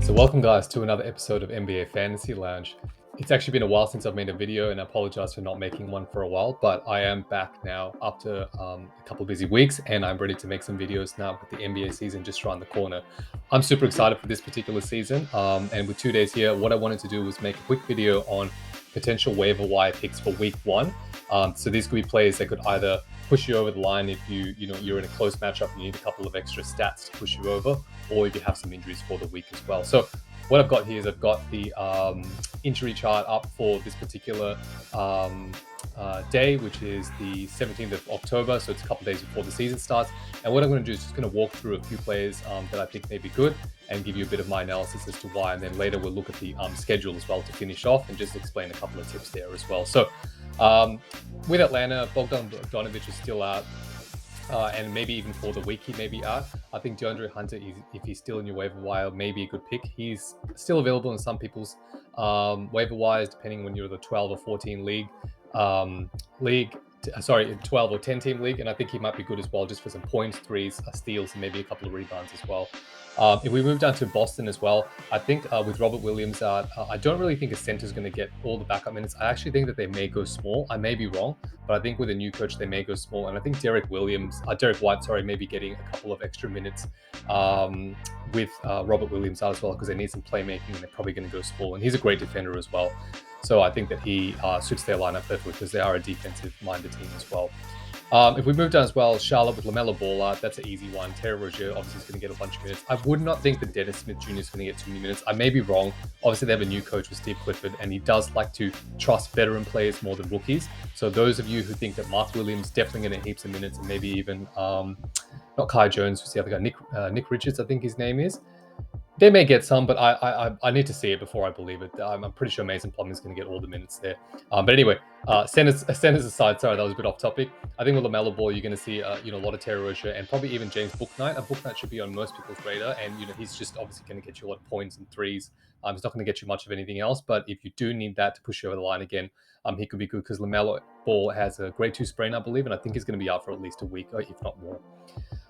So welcome guys to another episode of NBA Fantasy Lounge. It's actually been a while since I've made a video and I apologize for not making one for a while, but I am back now after a couple of busy weeks and I'm ready to make some videos now with the NBA season just around the corner. I'm super excited for this particular season and with 2 days here, what I wanted to do was make a quick video on potential waiver wire picks for week one. So these could be players that could either push you over the line if you're in a close matchup and you need a couple of extra stats to push you over, or if you have some injuries for the week as well. So what I've got here is I've got the injury chart up for this particular day, which is the 17th of October. So it's a couple of days before the season starts. And what I'm going to do is just going to walk through a few players that I think may be good and give you a bit of my analysis as to why. And then later we'll look at the schedule as well to finish off and just explain a couple of tips there as well. So with Atlanta, Bogdanovic is still out. And maybe even for the week he may be out. I think DeAndre Hunter, if he's still in your waiver wire, may be a good pick. He's still available in some people's waiver wires, depending when you're the 12 or 14 league, 12 or 10 team league. And I think he might be good as well, just for some points, threes, steals, and maybe a couple of rebounds as well. If we move down to Boston as well, I think with Robert Williams out, I don't really think a center is going to get all the backup minutes. I actually think that they may go small. I may be wrong, but I think with a new coach, they may go small. And I think Derrick White, may be getting a couple of extra minutes with Robert Williams out as well, because they need some playmaking and they're probably going to go small. And he's a great defender as well. So I think that he suits their lineup perfectly because they are a defensive-minded team as well. If we move down as well, Charlotte with LaMelo Ball out, that's an easy one. Terry Rozier obviously is going to get a bunch of minutes. I would not think that Dennis Smith Jr. is going to get too many minutes. I may be wrong. Obviously, they have a new coach with Steve Clifford, and he does like to trust veteran players more than rookies. So those of you who think that Mark Williams definitely going to heap some minutes, and maybe even not Kai Jones, who's the other guy, Nick Richards, I think his name is. They may get some, but I need to see it before I believe it. I'm pretty sure Mason Plumlee is going to get all the minutes there. But anyway, centers aside, sorry, that was a bit off topic. I think with LaMelo Ball, you're going to see a lot of Terry Rozier and probably even James Bouknight. Bouknight should be on most people's radar, and he's just obviously going to get you a lot of points and threes. He's not going to get you much of anything else, but if you do need that to push you over the line again, he could be good because LaMelo Ball has a grade 2 sprain, I believe, and I think he's going to be out for at least a week, if not more.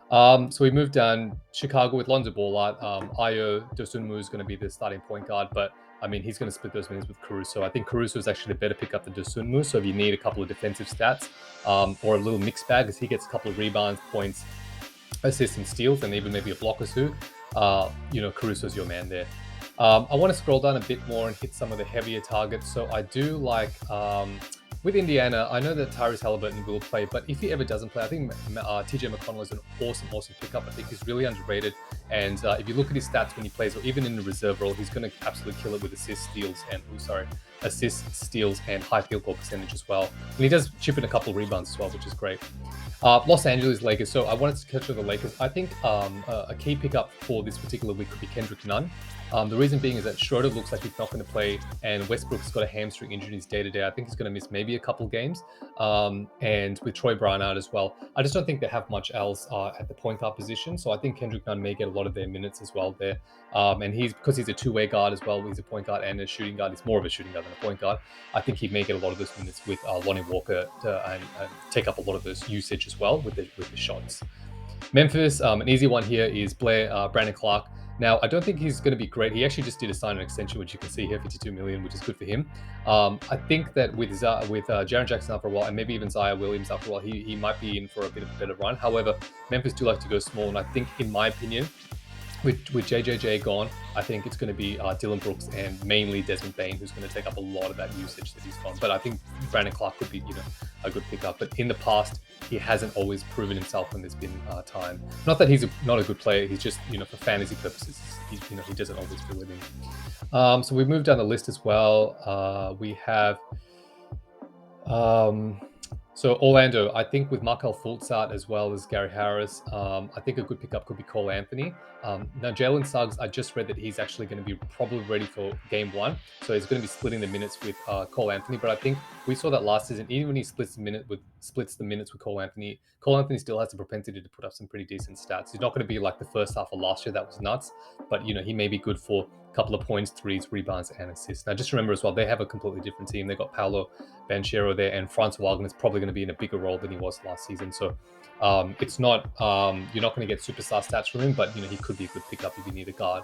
So we moved down Chicago with Lonzo Ball out. Ayo Dosunmu is going to be the starting point guard, but I mean, he's going to split those minutes with Caruso. I think Caruso is actually a better pickup than Dosunmu. So if you need a couple of defensive stats or a little mixed bag, as he gets a couple of rebounds, points, assists, and steals, and even maybe a block or two, Caruso's your man there. I want to scroll down a bit more and hit some of the heavier targets. So I do like... with Indiana, I know that Tyrese Halliburton will play, but if he ever doesn't play, I think TJ McConnell is an awesome pickup. I think he's really underrated. And if you look at his stats when he plays, or even in the reserve role, he's going to absolutely kill it with assists, steals, and high field goal percentage as well. And he does chip in a couple of rebounds as well, which is great. Los Angeles Lakers. So I wanted to catch up the Lakers. I think a key pickup for this particular week could be Kendrick Nunn. The reason being is that Schroeder looks like he's not going to play, and Westbrook's got a hamstring injury in his day-to-day. I think he's going to miss maybe a couple games, and with Troy Brown out as well. I just don't think they have much else at the point guard position, so I think Kendrick Nunn may get a lot of their minutes as well there. And because he's a two-way guard as well, he's a point guard and a shooting guard. He's more of a shooting guard than a point guard. I think he may get a lot of those minutes with Lonnie Walker and take up a lot of those usage as well with the shots. Memphis, an easy one here is Brandon Clarke. Now, I don't think he's going to be great. He actually just did a sign-on extension, which you can see here, $52 million, which is good for him. I think that with Jaren Jackson out for a while, and maybe even Zion Williams out for a while, he might be in for a bit of a better run. However, Memphis do like to go small, and I think, in my opinion, with JJJ gone, I think it's going to be Dillon Brooks and mainly Desmond Bane who's going to take up a lot of that usage that he's gone. But I think Brandon Clarke could be, a good pickup. But in the past, he hasn't always proven himself when there's been time. Not that he's not a good player. He's just, for fantasy purposes, he doesn't always fill it in. So we've moved down the list as well. We have... So Orlando, I think with Markelle Fultz out as well as Gary Harris, I think a good pickup could be Cole Anthony. Now Jalen Suggs, I just read that he's actually going to be probably ready for game one. So he's going to be splitting the minutes with Cole Anthony. But I think we saw that last season, even when he splits the minutes with Cole Anthony still has the propensity to put up some pretty decent stats. He's not going to be like the first half of last year, that was nuts. But, he may be good for a couple of points, threes, rebounds, and assists. Now, just remember as well, they have a completely different team. They've got Paolo Banchero there, and Franz Wagner is probably going to be in a bigger role than he was last season. So it's not, you're not going to get superstar stats from him, but, he could could be a good pickup if you need a guard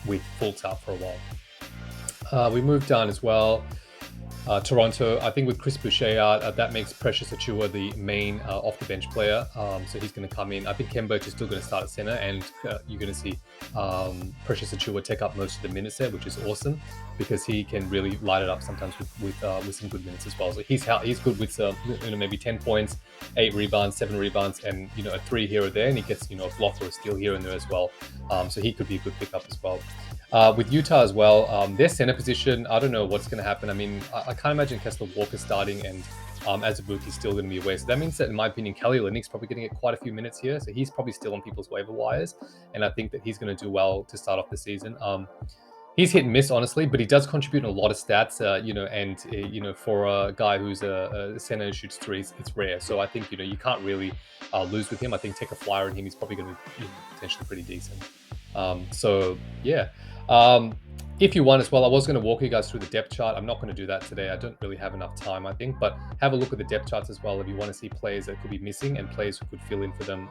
with Fultz out for a while. We moved down as well. Toronto, I think with Chris Boucher out, that makes Precious Achuiwa the main off-the-bench player. So he's going to come in. I think Kem Birch is still going to start at center, and you're going to see Precious Achuiwa take up most of the minutes there, which is awesome because he can really light it up sometimes with some good minutes as well. So he's good with maybe 10 points, 8 rebounds, 7 rebounds, and a 3 here or there, and he gets a block or a steal here and there as well. So he could be a good pickup as well. With Utah as well, their center position, I don't know what's going to happen. I mean, I can't imagine Kessler Walker starting, and as a book, he's still going to be away. So that means that, in my opinion, Kelly Olynyk's probably going to get quite a few minutes here. So he's probably still on people's waiver wires, and I think that he's going to do well to start off the season. He's hit and miss, honestly, but he does contribute in a lot of stats, and for a guy who's a center and shoots threes, it's rare. So I think, you can't really lose with him. I think take a flyer on him. He's probably going to be potentially pretty decent. If you want as well, I was going to walk you guys through the depth chart. I'm not going to do that today. I don't really have enough time, I think, but have a look at the depth charts as well if you want to see players that could be missing and players who could fill in for them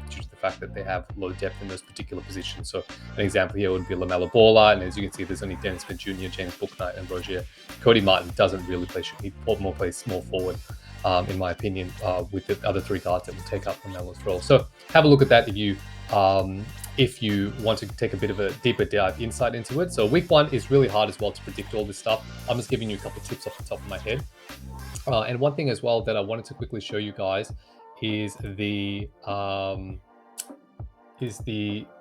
due to the fact that they have a lot of depth in those particular positions. So an example here would be LaMelo Ball, and as you can see, there's only Dennis Smith Jr., James Bouknight, and Rozier. Cody Martin doesn't really play shoot. He more plays small forward, in my opinion, with the other 3 guards that will take up LaMelo's role. So have a look at that if you want to take a bit of a deeper dive insight into it. So week 1 is really hard as well to predict all this stuff. I'm just giving you a couple of tips off the top of my head. And one thing as well that I wanted to quickly show you guys is the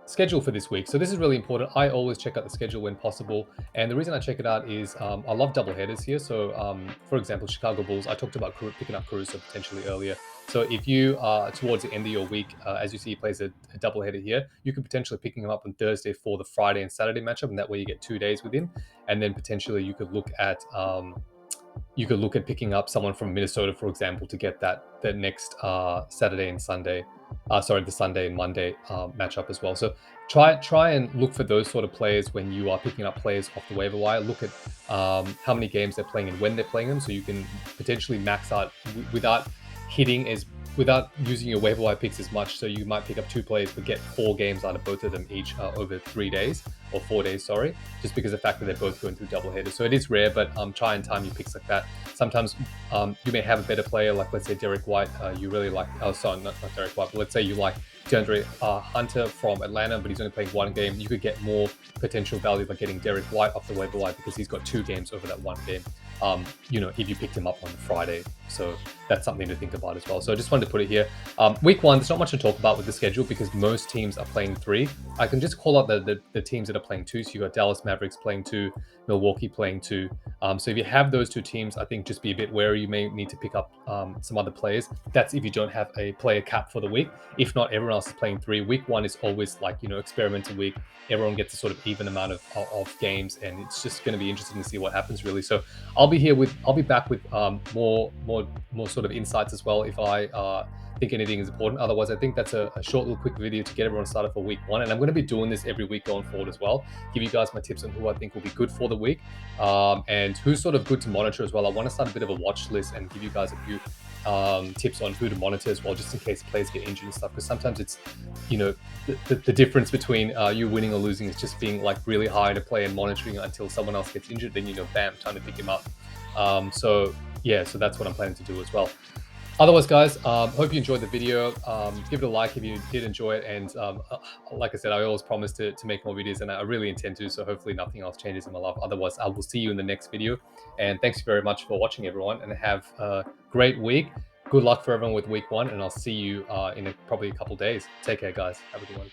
schedule for this week. So this is really important. I always check out the schedule when possible. And the reason I check it out is I love double headers here. So for example, Chicago Bulls, I talked about picking up Caruso potentially earlier. So if you are towards the end of your week, as you see, he plays a double header here, you could potentially picking him up on Thursday for the Friday and Saturday matchup. And that way you get 2 days with him. And then potentially you could look at picking up someone from Minnesota, for example, to get that next Saturday and Sunday, the Sunday and Monday matchup as well. So try and look for those sort of players when you are picking up players off the waiver wire. Look at how many games they're playing and when they're playing them, so you can potentially max out without using your waiver wire picks as much. So you might pick up 2 players but get 4 games out of both of them each over 3 days or 4 days, just because of the fact that they're both going through double headers. So it is rare, but try and time your picks like that. Sometimes you may have a better player, like let's say Derrick White, you really like, not Derrick White, but let's say you like DeAndre Hunter from Atlanta, but he's only playing 1 game. You could get more potential value by getting Derrick White off the waiver wire because he's got 2 games over that 1 game. If you picked him up on Friday. So that's something to think about as well. So I just wanted to put it here. Week 1, there's not much to talk about with the schedule because most teams are playing 3. I can just call out the teams that are playing 2. So you got Dallas Mavericks playing 2, Milwaukee playing 2. So if you have those 2 teams, I think just be a bit wary. You may need to pick up some other players. That's if you don't have a player cap for the week. If not, everyone else is playing 3. Week 1 is always like, experimental week. Everyone gets a sort of even amount of games, and it's just going to be interesting to see what happens, really. So I'll be back with more sort of insights as well if I think anything is important. Otherwise, I think that's a short little quick video to get everyone started for week 1. And I'm going to be doing this every week going forward as well. Give you guys my tips on who I think will be good for the week and who's sort of good to monitor as well. I want to start a bit of a watch list and give you guys a few tips on who to monitor as well, just in case players get injured and stuff. Because sometimes it's, the difference between you winning or losing is just being like really high in a play and monitoring it until someone else gets injured. Then, bam, time to pick him up. So that's what I'm planning to do as well. Otherwise, guys, hope you enjoyed the video. Give it a like if you did enjoy it. And like I said, I always promise to make more videos, and I really intend to. So hopefully nothing else changes in my life. Otherwise, I will see you in the next video. And thanks very much for watching, everyone. And have a great week. Good luck for everyone with week 1. And I'll see you in probably a couple days. Take care, guys. Have a good one.